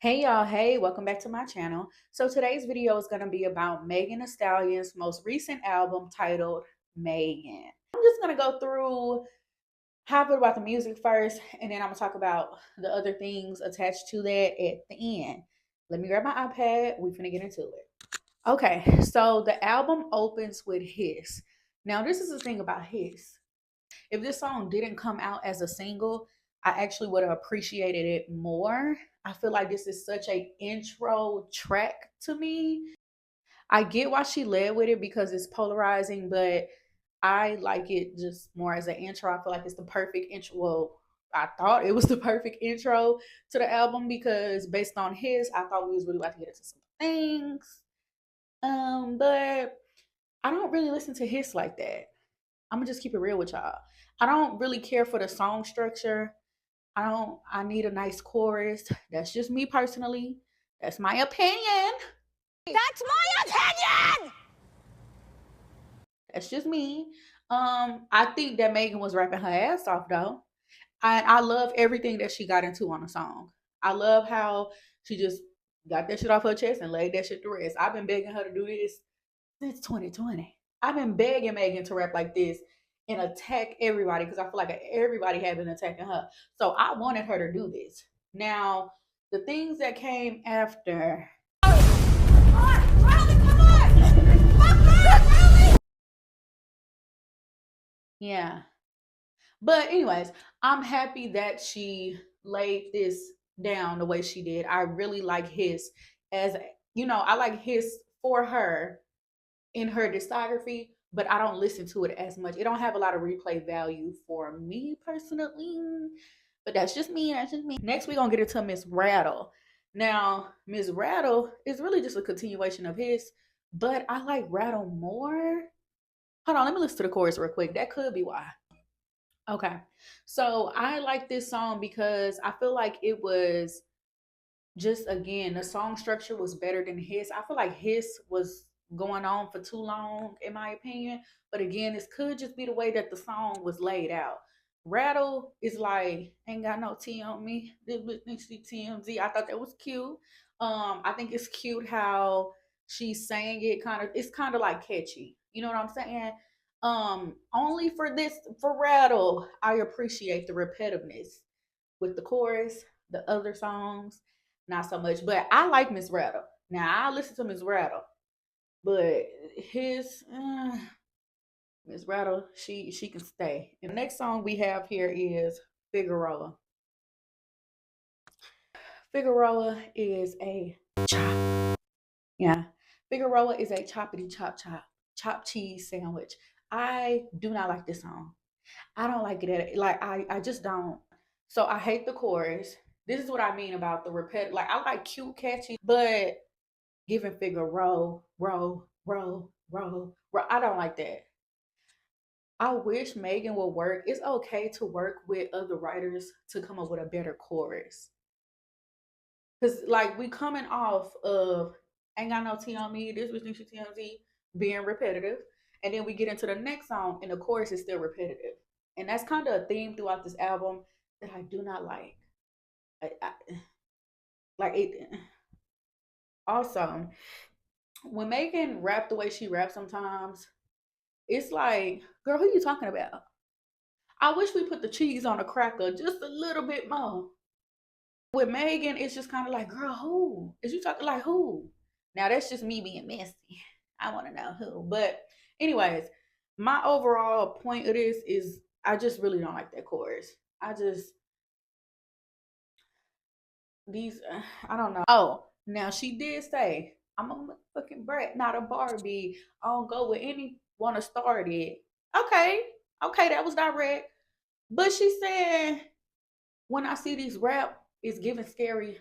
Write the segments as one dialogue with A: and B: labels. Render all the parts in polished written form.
A: Hey y'all, hey, welcome back to my channel. So today's video is going to be about Megan Thee Stallion's most recent album titled Megan. I'm just going to go through how I feel about the music first, and then I'm going to talk about the other things attached to that at the end. Let me grab my iPad. We finna get into it. Okay, so the album opens with Hiss. Now, this is the thing about Hiss. If this song didn't come out as a single, I actually would have appreciated it more. I feel like this is such a intro track to me. I get why she led with it because it's polarizing, but I like it just more as an intro. I feel like it's the perfect intro. Well, I thought it was the perfect intro to the album because based on his, I thought we was really about to get into some things. But I don't really listen to his like that. I'm gonna just keep it real with y'all. I don't really care for the song structure. I need a nice chorus. That's just me personally. That's my opinion.
B: That's my opinion!
A: That's just me. I think that Megan was rapping her ass off though. I love everything that she got into on the song. I love how she just got that shit off her chest and laid that shit to rest. I've been begging her to do this since 2020. I've been begging Megan to rap like this and attack everybody because I feel like everybody had been attacking her. So I wanted her to do this. Now, the things that came after. Yeah. But anyways, I'm happy that she laid this down the way she did. I really like his as I like his for her in her discography, but I don't listen to it as much. It don't have a lot of replay value for me personally. But that's just me. That's just me. Next, we're gonna get into Miss Rattle. Now, Miss Rattle is really just a continuation of his, but I like Rattle more. Hold on, let me listen to the chorus real quick. That could be why. Okay. So I like this song because I feel like it was just again, the song structure was better than his. I feel like his was going on for too long, in my opinion. But again, this could just be the way that the song was laid out. Rattle is like, ain't got no T on me. This bitch thinks she TMZ. I thought that was cute. I think it's cute how she's saying it it's kind of like catchy. You know what I'm saying? Only for this for Rattle, I appreciate the repetitiveness with the chorus, the other songs, not so much. But I like Miss Rattle. Now I listen to Miss Rattle, but his Miss Rattle, she can stay. And the next song we have here is Figueroa. Figueroa is a chop. Yeah. Figueroa is a choppity chop cheese sandwich. I do not like this song. I don't like it. Like I just don't. So I hate the chorus. This is what I mean about the repetitive. Like I like cute, catchy, but giving figure row. I don't like that. I wish Megan would work. It's okay to work with other writers to come up with a better chorus. Cause like we coming off of ain't got no T on me. This was she TMZ being repetitive, and then we get into the next song, and the chorus is still repetitive, and that's kind of a theme throughout this album that I do not like. I like it. Also, when Megan rap the way she raps, sometimes it's like, girl, who you talking about? I wish we put the cheese on a cracker just a little bit more. With Megan, it's just kind of like, girl, who is you talking like who? Now that's just me being messy. I want to know who. But anyways, my overall point of this is I just really don't like that chorus. I just these I don't know. Oh, now she did say I'm a fucking brat, not a Barbie. I don't go with anyone to start it. Okay, okay, that was direct. But she said when I see these rap, it's giving scary.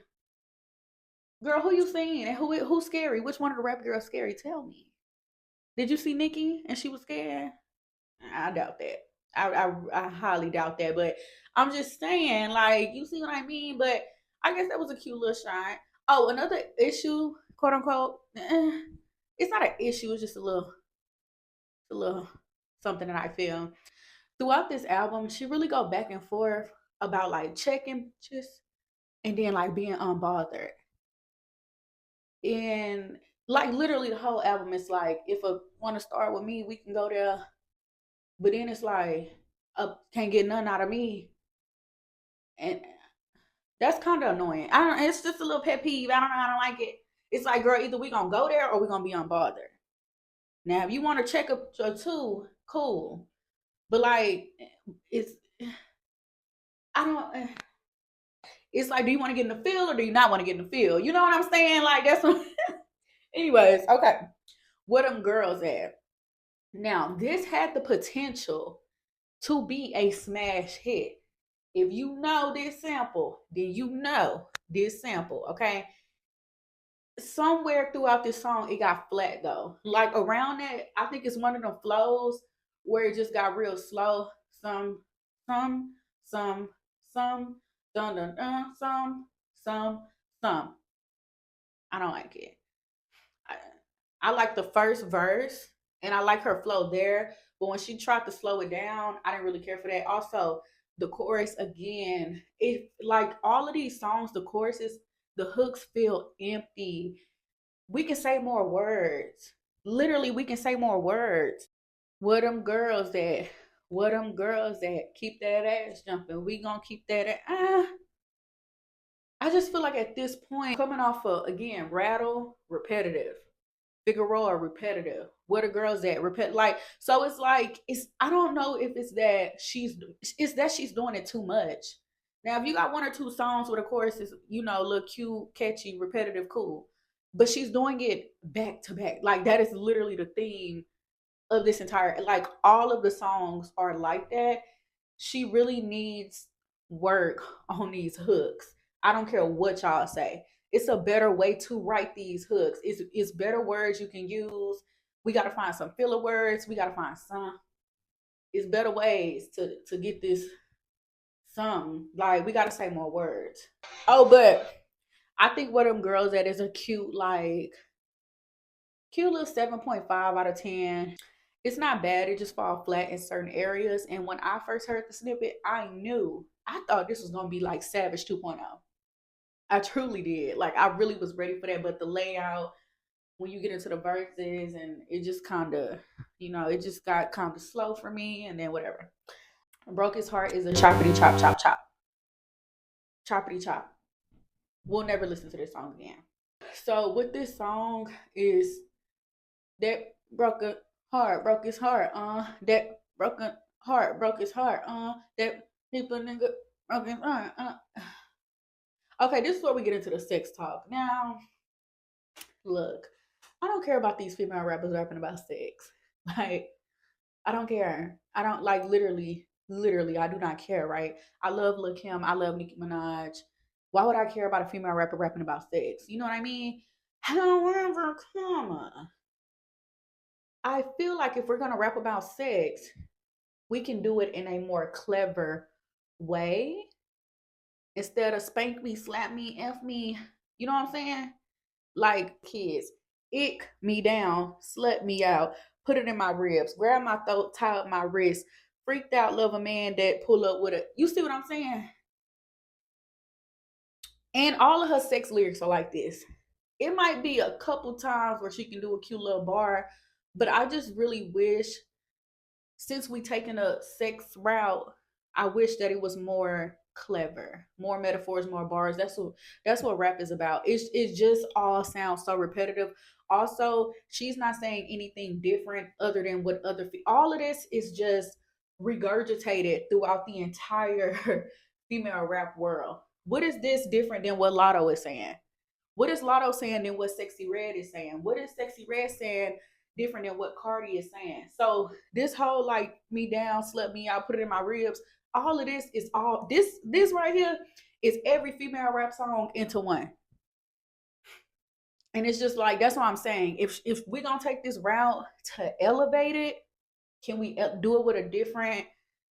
A: Girl, who you seeing? And who's scary? Which one of the rap girls scary? Tell me. Did you see Nikki and she was scared? I doubt that. I highly doubt that. But I'm just saying, like, you see what I mean? But I guess that was a cute little shine. Oh, another issue, quote unquote. It's not an issue. It's just a little something that I feel throughout this album. She really go back and forth about like checking just and then like being unbothered. And like literally the whole album is like, if a want to start with me, we can go there. But then it's like, can't get none out of me, and that's kind of annoying. I don't. It's just a little pet peeve. I don't know. I don't like it. It's like, girl, either we gonna go there or we gonna be unbothered. Now, if you want to check up or two, cool. But like, it's I don't. It's like, do you want to get in the field or do you not want to get in the field? You know what I'm saying? Like that's what. Anyways, okay. What them girls at? Now, this had the potential to be a smash hit. If you know this sample, then you know this sample, okay? Somewhere throughout this song, it got flat though. Like around that, I think it's one of them flows where it just got real slow. Some, some, some, some, dun dun dun, some, some. I don't like it. I, I like the first verse and I like her flow there. But when she tried to slow it down, I didn't really care for that. Also, the chorus again, it like all of these songs, the choruses, the hooks feel empty. We can say more words. Literally, we can say more words. What them girls that? What them girls that keep that ass jumping? We gonna keep that. I just feel like at this point, coming off of again, rattle, repetitive. Figueroa repetitive. Where the girls at? Repet like so it's like it's I don't know if it's that she's doing it too much. Now if you got one or two songs where the chorus is, look cute, catchy, repetitive, cool. But she's doing it back to back. Like that is literally the theme of this entire like all of the songs are like that. She really needs work on these hooks. I don't care what y'all say. It's a better way to write these hooks. It's better words you can use. We gotta find some filler words. We gotta find some. It's better ways to get this some. Like we gotta say more words. Oh, but I think what them girls at is a cute little 7.5 out of 10. It's not bad. It just falls flat in certain areas. And when I first heard the snippet, I thought this was gonna be like Savage 2.0. I truly did. Like I really was ready for that. But the layout, when you get into the verses, and it just kind of, it just got kind of slow for me. And then whatever. Broke His Heart is a choppity chop chop chop. Choppity chop. We'll never listen to this song again. So what this song is that broke his heart, that broken heart broke his heart, that people nigga broke his heart, Okay, this is where we get into the sex talk. Now, look, I don't care about these female rappers rapping about sex. Like, I don't care. I don't like literally, I do not care, right? I love Lil Kim. I love Nicki Minaj. Why would I care about a female rapper rapping about sex? You know what I mean? However, comma, I feel like if we're gonna rap about sex, we can do it in a more clever way instead of spank me, slap me, f me. You know what I'm saying? Like kids, ick me down, slut me out, put it in my ribs, grab my throat, tie up my wrist, freaked out, love a man that pull up with it. You see what I'm saying? And all of her sex lyrics are like this. It might be a couple times where she can do a cute little bar, but I just really wish, since we taking a sex route, I wish that it was more clever, more metaphors, more bars. That's what rap is about. It just all sounds so repetitive. Also, she's not saying anything different other than what all of this is just regurgitated throughout the entire female rap world. What is this different than what Lotto is saying? What is Lotto saying than what Sexy Red is saying? What is Sexy Red saying different than what Cardi is saying? So this whole like me down, slut me out, put it in my ribs, all of this is all this right here is every female rap song into one. And it's just like that's what I'm saying. If we're gonna take this route to elevate it, can we do it with a different,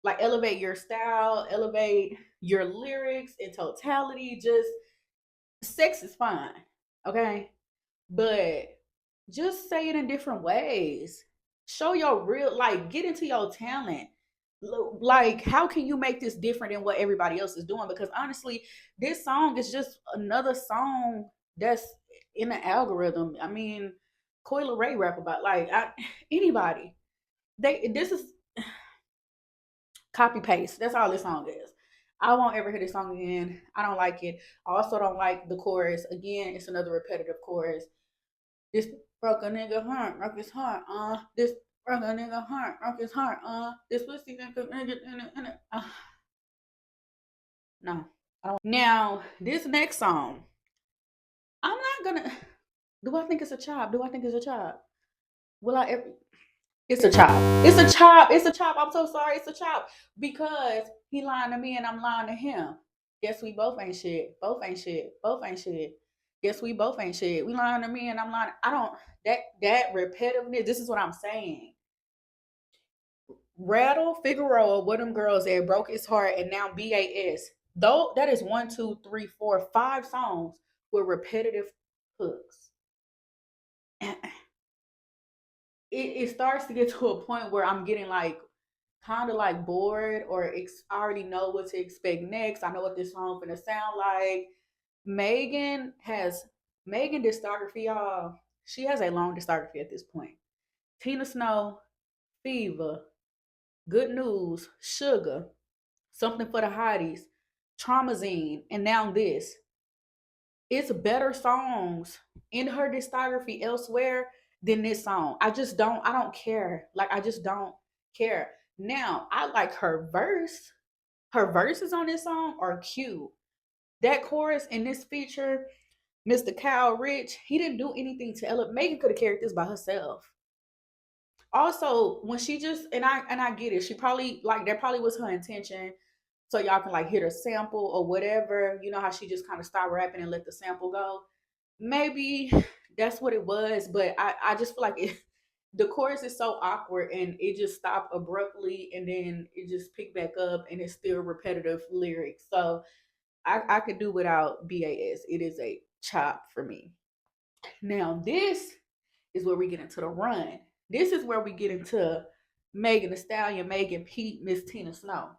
A: like elevate your style, elevate your lyrics in totality? Just sex is fine, okay? But just say it in different ways. Show your real, like, get into your talent. Like, how can you make this different than what everybody else is doing? Because honestly, this song is just another song that's in the algorithm. I mean, Coil Ray rap about anybody. This is copy paste. That's all this song is. I won't ever hear this song again. I don't like it. I also don't like the chorus. Again, it's another repetitive chorus. This broke a nigga heart, broke his heart. This broke a nigga heart, broke his heart. This pussy nigga. No. Now this next song, I'm not gonna. Do I think it's a chop? Do I think it's a chop? Will I ever? It's a chop. It's a chop. It's a chop. I'm so sorry. It's a chop because he lying to me and I'm lying to him. Guess we both ain't shit. Both ain't shit. Both ain't shit. Guess we both ain't shit. We lying to me and I'm lying. I don't that repetitiveness. This is what I'm saying. Rattle, Figueroa, what them girls that broke his heart, and now BAS. Though that is 1, 2, 3, 4, 5 songs with repetitive hooks. It starts to get to a point where I'm getting like kind of like bored or I already know what to expect next. I know what this song gonna sound like. Megan has Megan discography, y'all. She has a long discography at this point. Tina Snow, Fever, Good News, Sugar, Something for the Hotties, Traumazine, and now this. It's better songs in her discography elsewhere than this song. I don't care. Like I just don't care. Now, I like her verse. Her verses on this song are cute. That chorus in this feature, Mr. Kyle Rich, he didn't do anything to elevate. Megan could have carried this by herself. Also, when she just and I get it, she probably like that probably was her intention. So y'all can like hit a sample or whatever. You know how she just kind of stopped rapping and let the sample go. Maybe that's what it was, but I just feel like the chorus is so awkward and it just stopped abruptly and then it just picked back up and it's still repetitive lyrics. So I could do without BAS. It is a chop for me. Now this is where we get into the run. This is where we get into Megan Thee Stallion, Megan Pete, Miss Tina Snow.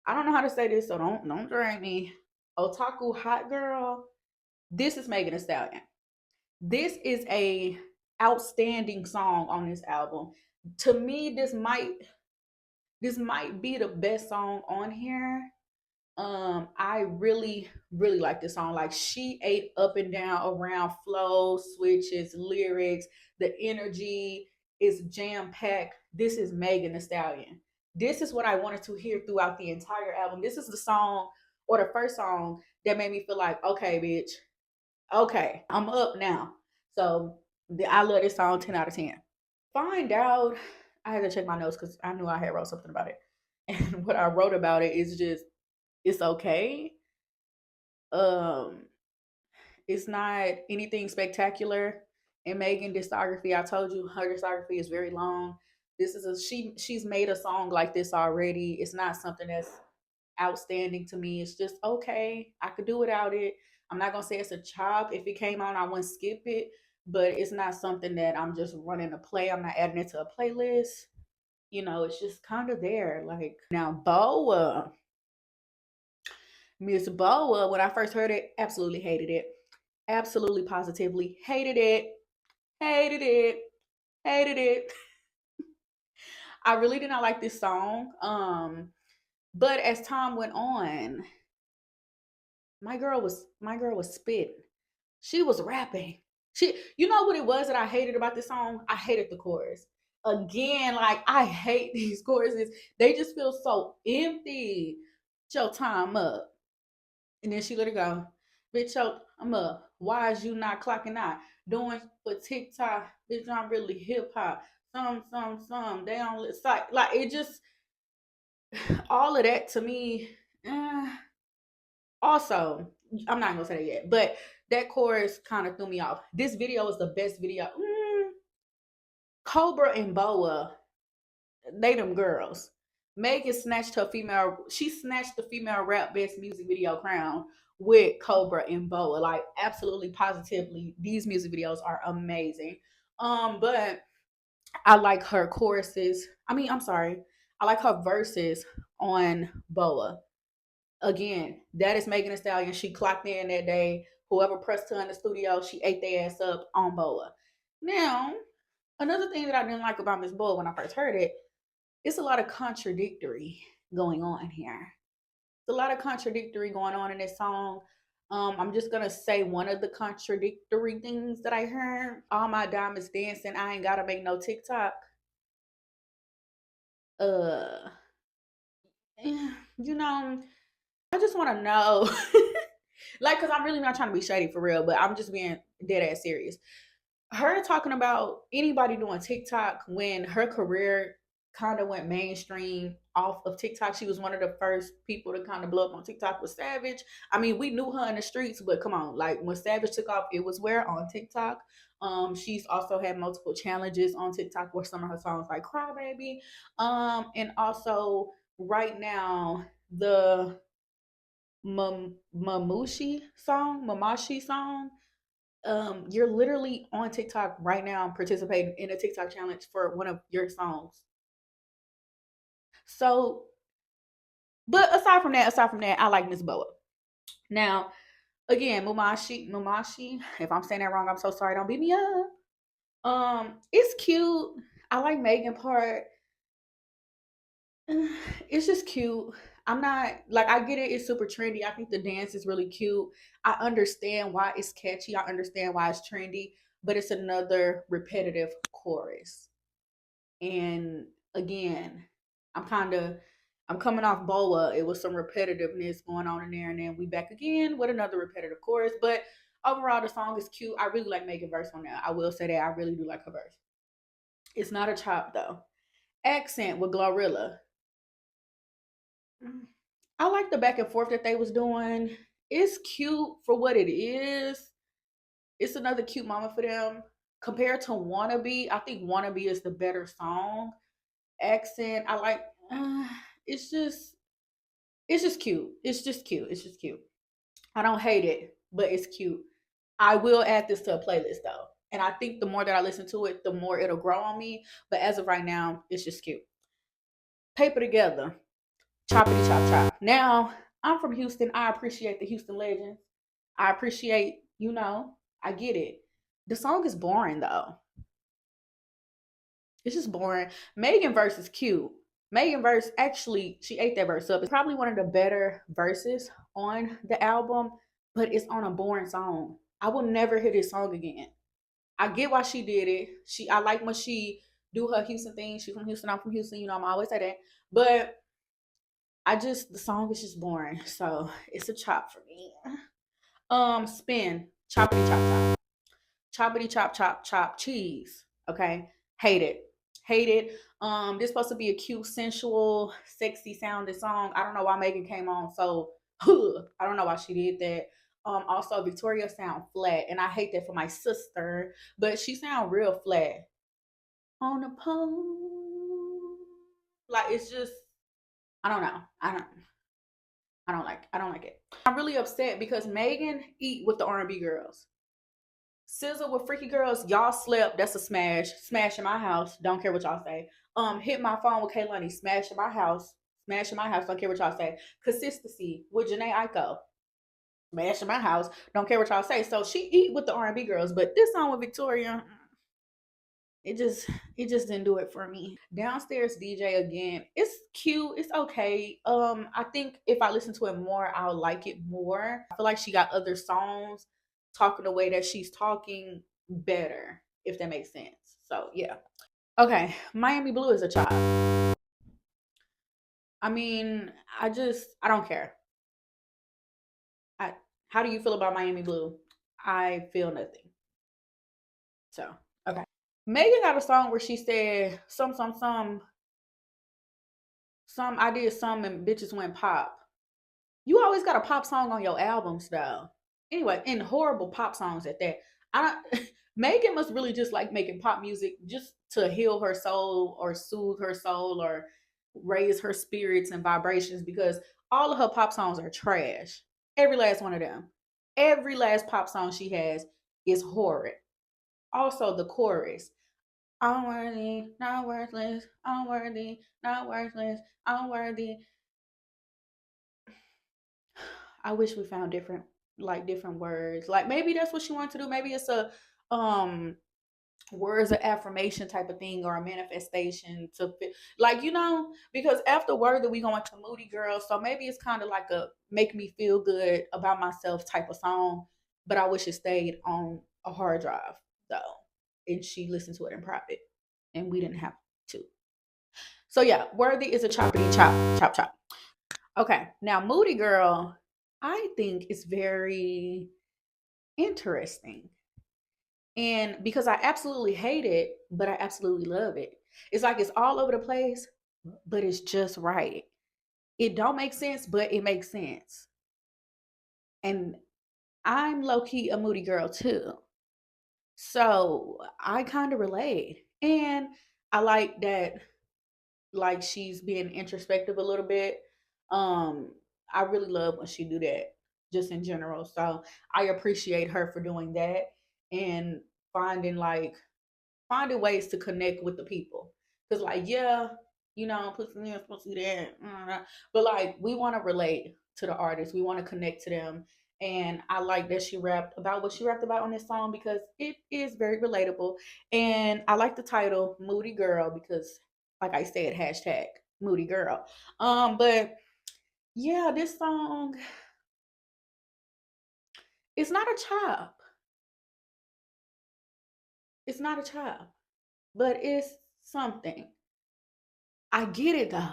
A: I don't know how to say this, so don't drag me. Otaku Hot Girl. This is Megan Thee Stallion. This is a outstanding song on this album. To me, this might be the best song on here. I really like this song. Like she ate up and down around flow, switches, lyrics, the energy is jam packed. This is Megan Thee Stallion. This is what I wanted to hear throughout the entire album. This is the song or the first song that made me feel like, okay, bitch, okay, I'm up now. So I love this song 10 out of 10. Find out, I had to check my notes because I knew I had wrote something about it. And what I wrote about it is just, it's okay. Um, it's not anything spectacular. And Megan discography, I told you her discography is very long. This is she's made a song like this already. It's not something that's outstanding to me. It's just okay. I could do without it. I'm not gonna say it's a chop. If it came on, I wouldn't skip it, but it's not something that I'm just running a play. I'm not adding it to a playlist. It's just kind of there. Like now, Boa, Miss Boa, when I first heard it, absolutely hated it. Absolutely positively hated it. Hated it. Hated it. I really did not like this song. But as time went on, my girl was spitting. She was rapping. You know what it was that I hated about this song? I hated the chorus. Again, like I hate these choruses. They just feel so empty. Your time up. And then she let it go. Bitch, I'm up. Why is you not clocking out? Doing for TikTok, bitch, I'm really hip hop. Some. They don't like it just all of that to me. eh. Also, I'm not gonna say that yet, but that chorus kind of threw me off. This video is the best video. Cobra and Boa, they them girls. Megan snatched her female. She snatched the female rap best music video crown with Cobra and Boa. Like absolutely, positively, these music videos are amazing. But I like her choruses. I mean, I'm sorry. I like her verses on Boa. Again, that is Megan Thee Stallion. She clocked in that day. Whoever pressed her in the studio, she ate their ass up on Boa. Now, another thing that I didn't like about Miss Boa when I first heard it, it's a lot of contradictory going on here. It's a lot of contradictory going on in this song. I'm just gonna say one of the contradictory things that I heard. All my diamonds dancing. I ain't gotta make no TikTok. Uh, you know, I just want to know, like, cause I'm really not trying to be shady for real, but I'm just being dead ass serious. Her talking about anybody doing TikTok when her career kind of went mainstream off of TikTok. She was one of the first people to kind of blow up on TikTok with Savage. I mean, we knew her in the streets, but come on, like when Savage took off, it was where on TikTok. She's also had multiple challenges on TikTok with some of her songs like Cry Baby. And also right now the Mamashi song, you're literally on TikTok right now participating in a TikTok challenge for one of your songs. So, but aside from that, I like Miss Boa. Now, again, Mamashi, if I'm saying that wrong, I'm so sorry. Don't beat me up. It's cute. I like Megan part. It's just cute. I'm not like I get it, it's super trendy. I think the dance is really cute. I understand why it's catchy. I understand why it's trendy, but it's another repetitive chorus. And again, I'm kind of I'm coming off Boa. It was some repetitiveness going on in there, and then we back again with another repetitive chorus. But overall, the song is cute. I really like Megan verse on that. I will say that I really do like her verse. It's not a chop though. Accent with Glorilla. I like the back and forth that they was doing. It's cute for what it is. It's another cute moment for them. Compared to Wannabe, I think Wannabe is the better song. Accent, I like. Uh, it's just, it's just cute. It's just cute. It's just cute. I don't hate it, but it's cute. I will add this to a playlist though, and I think the more that I listen to it, the more it'll grow on me. But as of right now, it's just cute. Paper together. Choppity chop chop. Now, I'm from Houston. I appreciate the Houston legends. I appreciate, I get it. The song is boring though. It's just boring. Megan verse is cute. Megan verse actually, she ate that verse up. It's probably one of the better verses on the album, but it's on a boring song. I will never hear this song again. I get why she did it. I like when she do her Houston thing. She's from Houston. I'm from Houston. I'm always say that. But the song is just boring. So it's a chop for me. Spin. Choppity chop chop. Choppity chop chop chop cheese. Okay. Hate it. Hate it. This supposed to be a cute, sensual, sexy sounding song. I don't know why Megan came on so I don't know why she did that. Also Victoria sound flat, and I hate that for my sister, but she sound real flat. On the pole. Like it's just I don't know. I don't like it. I'm really upset because Megan eat with the R&B girls. SZA with Freaky Girls, y'all slept. That's a smash. Smash in my house. Don't care what y'all say. Hit my phone with Kaylani. Smash in my house. Smash in my house. Don't care what y'all say. Consistency with Janae Aiko. Smash in my house. Don't care what y'all say. So she eat with the R&B girls, but this song with Victoria, it just didn't do it for me. Downstairs DJ again. It's cute. It's okay. I think if I listen to it more, I'll like it more. I feel like she got other songs talking the way that she's talking better, if that makes sense. So yeah. Okay. Miami Blue is a child. I mean, I don't care. I How do you feel about Miami Blue? I feel nothing. So okay. Megan got a song where she said some I did some and bitches went pop. You always got a pop song on your albums though. Anyway, and horrible pop songs at that. I don't Megan must really just like making pop music just to heal her soul or soothe her soul or raise her spirits and vibrations because all of her pop songs are trash. Every last one of them. Every last pop song she has is horrid. Also the chorus. Unworthy, not worthless, unworthy, not worthless, unworthy. I wish we found different. like different words. Like maybe that's what she wanted to do. Maybe it's a um words of affirmation type of thing or a manifestation to fit, like, because after word that we going to Moody Girl, so maybe it's kind of like a make me feel good about myself type of song, but I wish it stayed on a hard drive though, and she listened to it in private and we didn't have to. So yeah, Worthy is a choppity chop chop chop. Okay, now Moody Girl, I think is very interesting. And because I absolutely hate it, but I absolutely love it. It's like it's all over the place, but it's just right. It don't make sense, but it makes sense. And I'm low key a moody girl too. So I kind of relate. And I like that, like, she's being introspective a little bit. Um, I really love when she do that just in general. So I appreciate her for doing that and finding like finding ways to connect with the people. Cause like, yeah, pussy this, pussy that, but like we want to relate to the artist. We want to connect to them. And I like that she rapped about what she rapped about on this song because it is very relatable. And I like the title Moody Girl because like I said, hashtag Moody Girl. But yeah, this song, it's not a chop. It's not a chop, but it's something. I get it though.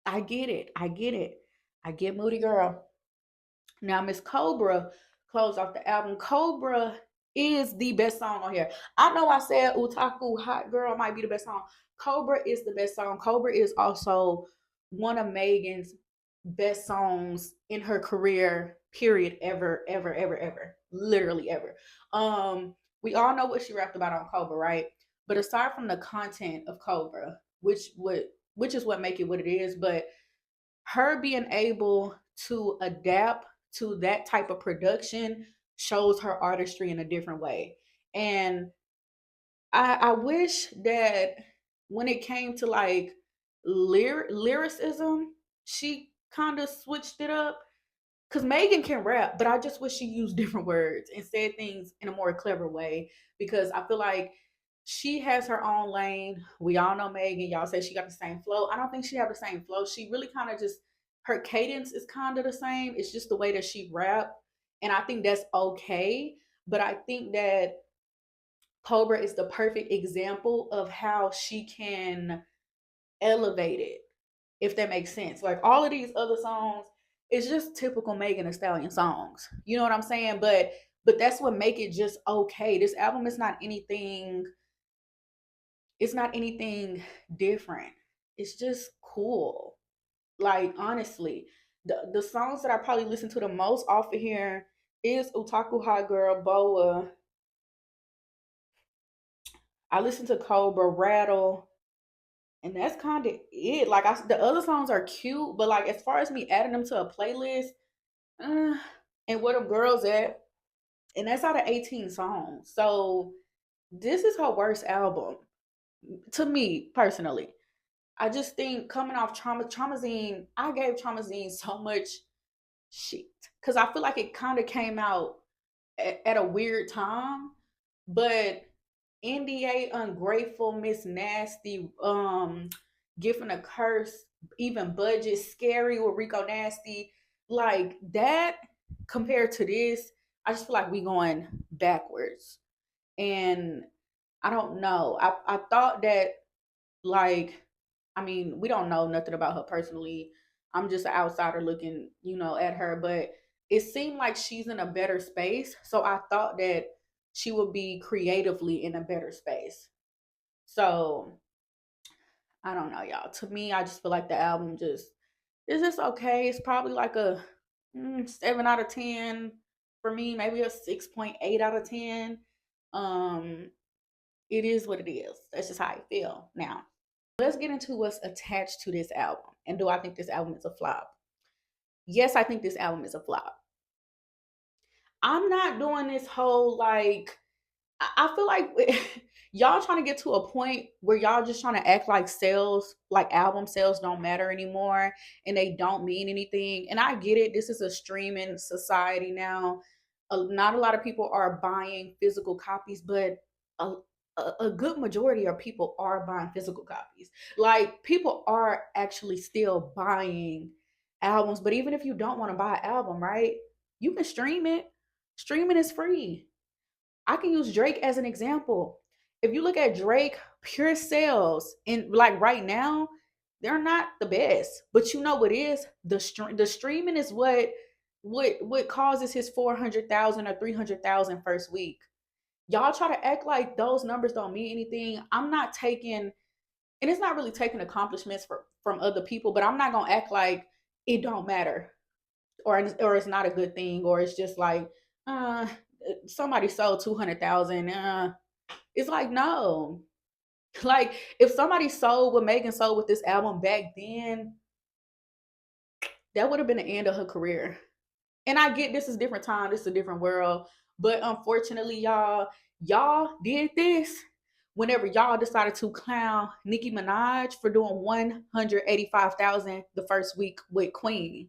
A: I get it. I get it. I get Moody Girl. Now, Miss Cobra closed off the album. Cobra is the best song on here. I know I said Utaku Hot Girl might be the best song. Cobra is the best song. Cobra is also one of Megan's best songs in her career, period, ever, ever, ever, ever. Literally ever. We all know what she rapped about on Cobra, right? But aside from the content of Cobra, which is what make it what it is, but her being able to adapt to that type of production shows her artistry in a different way. And I wish that when it came to like lyricism, she kind of switched it up. Cause Megan can rap, but I just wish she used different words and said things in a more clever way. Because I feel like she has her own lane. We all know Megan. Y'all say she got the same flow. I don't think she have the same flow. She really kind of just her cadence is kind of the same. It's just the way that she rap, and I think that's okay. But I think that Cobra is the perfect example of how she can elevate it, if that makes sense. Like all of these other songs, it's just typical Megan Thee Stallion songs. You know what I'm saying? But that's what make it just okay. This album is not anything. It's not anything different. It's just cool. Like honestly, the songs that I probably listen to the most off of here is Utaku Hot Girl, Boa. I listen to Cobra, Rattle, and that's kind of it. Like the other songs are cute, but like as far as me adding them to a playlist, uh, and where the girls at, and that's out of 18 songs. So this is her worst album to me personally. I just think coming off Traumazine, I gave Traumazine so much shit because I feel like it kind of came out at a weird time, but NDA, Ungrateful, Miss Nasty, Gift and a Curse, even Budget, Scary with Rico Nasty, like that compared to this, I just feel like we going backwards. And I don't know. I thought that like, I mean, we don't know nothing about her personally. I'm just an outsider looking, at her, but it seemed like she's in a better space. So I thought that she would be creatively in a better space. So I don't know, y'all. To me, I just feel like the album just is just okay. It's probably like a 7 out of 10 for me, maybe a 6.8 out of 10. Um, it is what it is. That's just how I feel. Now, let's get into what's attached to this album. And do I think this album is a flop? Yes, I think this album is a flop. I'm not doing this whole like I feel like y'all trying to get to a point where y'all just trying to act like sales, like album sales don't matter anymore and they don't mean anything. And I get it. This is a streaming society now. Not a lot of people are buying physical copies, but a, a good majority of people are buying physical copies. Like people are actually still buying albums. But even if you don't want to buy an album, right? You can stream it. Streaming is free. I can use Drake as an example. If you look at Drake, pure sales in like right now, they're not the best. But you know what is the streaming is what causes his 400,000 or 300,000 first week. Y'all try to act like those numbers don't mean anything. I'm not taking, and it's not really taking accomplishments from other people, but I'm not gonna act like it don't matter or it's not a good thing or it's just like uh somebody sold 200,000. It's like no. Like if somebody sold what Megan sold with this album back then, that would have been the end of her career. And I get this is different time, this is a different world, but unfortunately, y'all did this whenever y'all decided to clown Nicki Minaj for doing 185,000 the first week with Queen.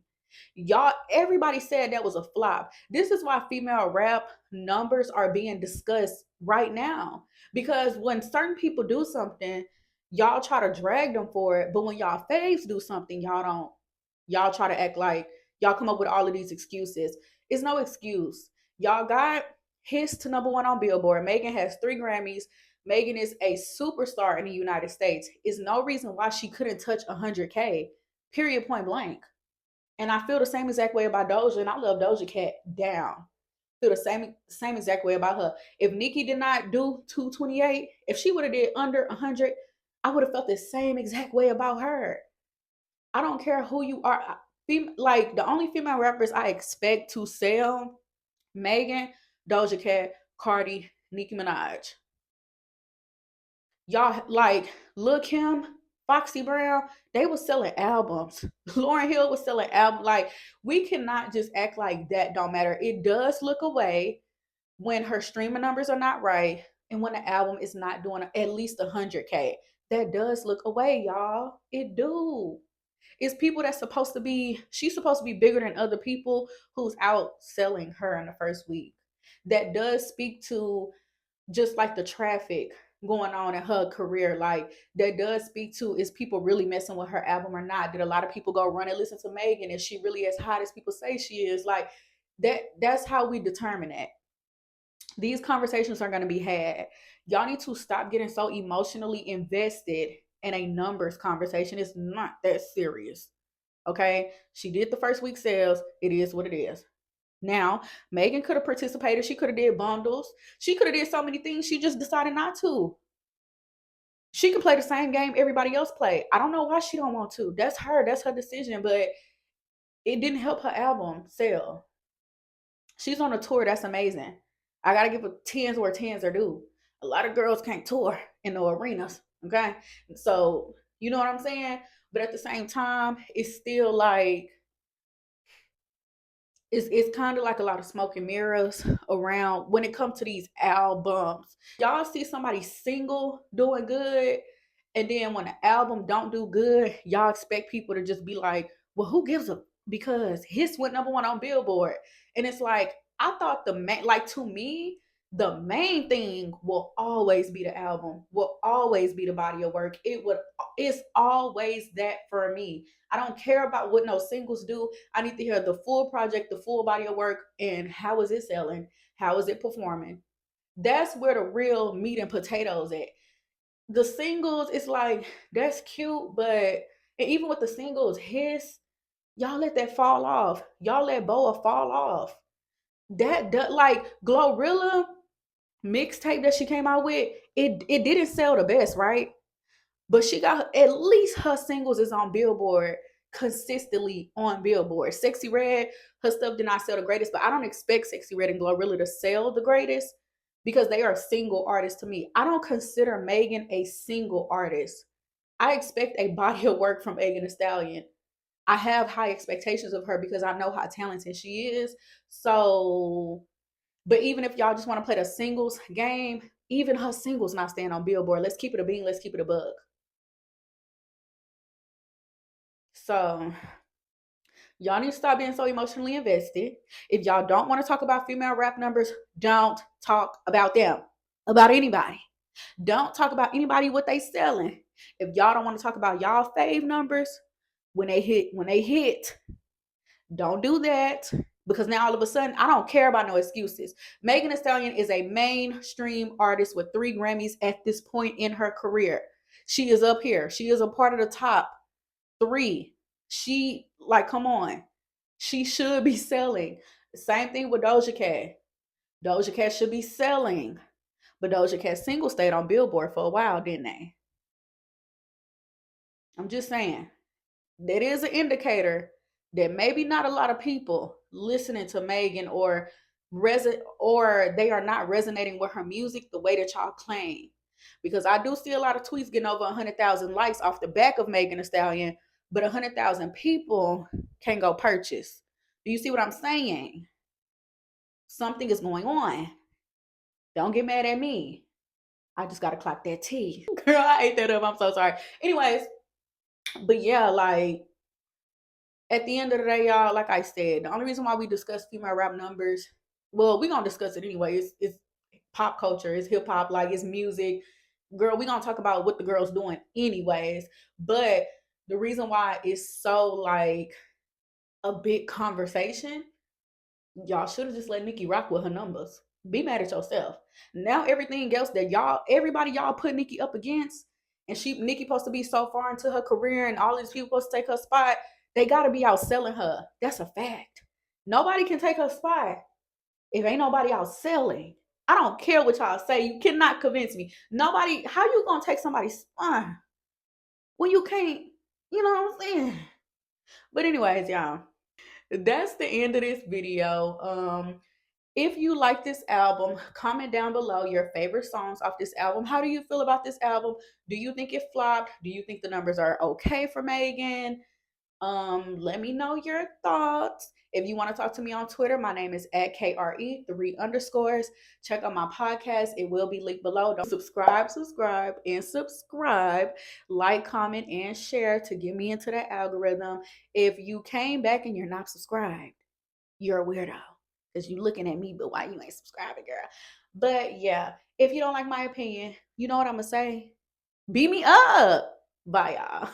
A: Y'all, everybody said that was a flop. This is why female rap numbers are being discussed right now. Because when certain people do something, y'all try to drag them for it. But when y'all faves do something, y'all don't. Y'all try to act like y'all come up with all of these excuses. It's no excuse. Y'all got his to number one on Billboard. Megan has 3 Grammys. Megan is a superstar in the United States. Is no reason why she couldn't touch 100K. Period. Point blank. And I feel the same exact way about Doja, and I love Doja Cat down. Feel the same exact way about her. If Nicki did not do 228, if she would have did under 100, I would have felt the same exact way about her. I don't care who you are. Like the only female rappers I expect to sell: Megan, Doja Cat, Cardi, Nicki Minaj. Y'all like Lil Kim, Foxy Brown, they were selling albums. Lauren Hill was selling albums. Like we cannot just act like that don't matter. It does look away when her streaming numbers are not right and when the album is not doing at least 100K. That does look away, y'all. It do. It's people that's supposed to be, she's supposed to be bigger than other people who's out selling her in the first week. That does speak to just like the traffic going on in her career. Like that does speak to, is people really messing with her album or not? Did a lot of people go run and listen to Megan? Is she really as hot as people say she is? Like that's how we determine that. These conversations are going to be had. Y'all need to stop getting so emotionally invested in a numbers conversation. It's not that serious. Okay. She did the first week sales. It is what it is. Now, Megan could have participated. She could have did bundles. She could have did so many things. She just decided not to. She could play the same game everybody else played. I don't know why she don't want to. That's her. That's her decision. But it didn't help her album sell. She's on a tour. That's amazing. I gotta give her tens where tens are due. A lot of girls can't tour in the arenas. Okay, so you know what I'm saying. But at the same time, it's still like it's kind of like a lot of smoke and mirrors around when it comes to these albums. Y'all see somebody single doing good, and then when the album don't do good, y'all expect people to just be like, well, who gives a, because his went number one on Billboard. And it's like, I thought the main, like to me, the main thing will always be the album, will always be the body of work. It's always that for me. I don't care about what no singles do. I need to hear the full project, the full body of work, and how is it selling? How is it performing? That's where the real meat and potatoes at. The singles, it's like that's cute, but and even with the singles, y'all let that fall off. Y'all let Boa fall off. That like Glorilla mixtape that she came out with, it didn't sell the best, right? But she got at least her singles is on Billboard consistently on Billboard. Sexy Red, her stuff did not sell the greatest, but I don't expect Sexy Red and Glorilla to sell the greatest because they are single artists to me. I don't consider Megan a single artist. I expect a body of work from Megan Thee Stallion. I have high expectations of her because I know how talented she is. So But even if y'all just want to play the singles game, even her singles not staying on Billboard. Let's keep it a bean. Let's keep it a bug. So y'all need to stop being so emotionally invested. If y'all don't want to talk about female rap numbers, don't talk about them, about anybody. Don't talk about anybody what they selling. If y'all don't want to talk about y'all fave numbers when they hit, don't do that. Because now all of a sudden, I don't care about no excuses. Megan Thee Stallion is a mainstream artist with 3 Grammys at this point in her career. She is up here. She is a part of the top 3. She, like, come on. She should be selling. Same thing with Doja Cat. Doja Cat should be selling. But Doja Cat single stayed on Billboard for a while, didn't they? I'm just saying. That is an indicator that maybe not a lot of people listening to Megan or they are not resonating with her music the way that y'all claim. Because I do see a lot of tweets getting over 100,000 likes off the back of Megan Thee Stallion, but 100,000 people can't go purchase. Do you see what I'm saying? Something is going on. Don't get mad at me. I just gotta clock that T. Girl, I ate that up. I'm so sorry. Anyways, but yeah, like, at the end of the day, y'all, like I said, the only reason why we discuss female rap numbers, well, we're gonna discuss it anyway. It's pop culture, it's hip hop, like it's music. Girl, we're gonna talk about what the girls doing anyways. But the reason why it's so like a big conversation, y'all should have just let Nicki rock with her numbers. Be mad at yourself. Now everything else that everybody y'all put Nicki up against, and Nicki supposed to be so far into her career, and all these people supposed to take her spot. They gotta be out selling her. That's a fact. Nobody can take her spot if ain't nobody out selling. I don't care what y'all say. You cannot convince me. Nobody. How you gonna take somebody's spot when you can't? You know what I'm saying? But anyways, y'all, that's the end of this video. If you like this album, comment down below your favorite songs off this album. How do you feel about this album? Do you think it flopped? Do you think the numbers are okay for Megan? Let me know your thoughts. If you want to talk to me on Twitter, my name is @KRE3_. Check out my podcast. It will be linked below. Don't subscribe, like, comment, and share to get me into the algorithm. If you came back and you're not subscribed, you're a weirdo. Because you looking at me, but why you ain't subscribing, girl? But yeah, if you don't like my opinion, you know what I'm going to say? Beat me up. Bye, y'all.